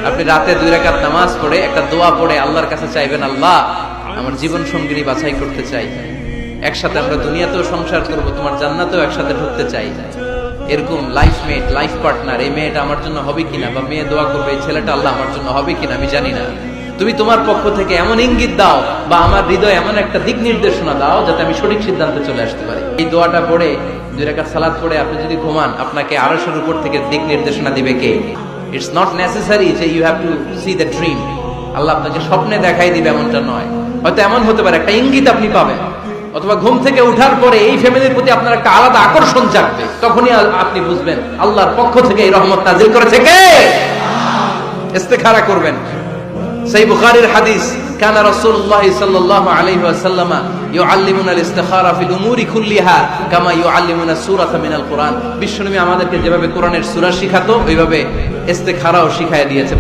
আপনি রাতে 2 রাকাত নামাজ পড়ে একটা দোয়া পড়ে আল্লাহর কাছে চাইবেন, আল্লাহ আমার জীবন সঙ্গিনী বাছাই করতে চাই, একসাথে আমরা দুনিয়াতেও সংসার করব, তোমার জান্নাতেও একসাথে ঢুকতে চাই। এরকম লাইফমেট, লাইফ পার্টনার এই মেয়েটা আমার জন্য হবে কিনা, বা মেয়ে দোয়া করবে এই ছেলেটা আল্লাহ আমার জন্য হবে কিনা আমি জানি না, তুমি তোমার পক্ষ থেকে এমন ইঙ্গিত দাও বা আমার হৃদয়ে এমন একটা দিক নির্দেশনা দাও যাতে আমি সঠিক সিদ্ধান্তে চলে আসতে পারি। এই দোয়াটা পড়ে 2 রাকাত সালাত পড়ে আপনি যদি ঘুমান, আপনাকে আরশের উপর থেকে দিক নির্দেশনা দিবে কে? ইটস নট নেসেসারি যে you have to see the dream, আল্লাহ আপনাকে স্বপ্নে দেখাই দিবে এমনটা নয়। হয়তো এমন হতে পারে একটা ইঙ্গিত আপনি পাবেন, অথবা ঘুম থেকে ওঠার পরে এই ফ্যামিলির প্রতি আপনার একটা আলাদা আকর্ষণ জাগবে, তখনই আপনি বুঝবেন আল্লাহর পক্ষ থেকে এই রহমত নাযিল করেছে কে। ইস্তেখারা করবেন। সেই বুখারীর হাদিস, কানা রাসূলুল্লাহ সাল্লাল্লাহু আলাইহি ওয়াসাল্লাম ইউআল্লিমুনা আল-ইস্তিখারা ফিল উমুরি কুল্লিহা কামা ইউআল্লিমুনা সূরাতা মিনাল কুরআন। বিশ্বনবী আমাদেরকে যেভাবে কোরআনের সূরা শিখাতো ওইভাবে ইস্তেখারাও শিখায় দিয়েছে।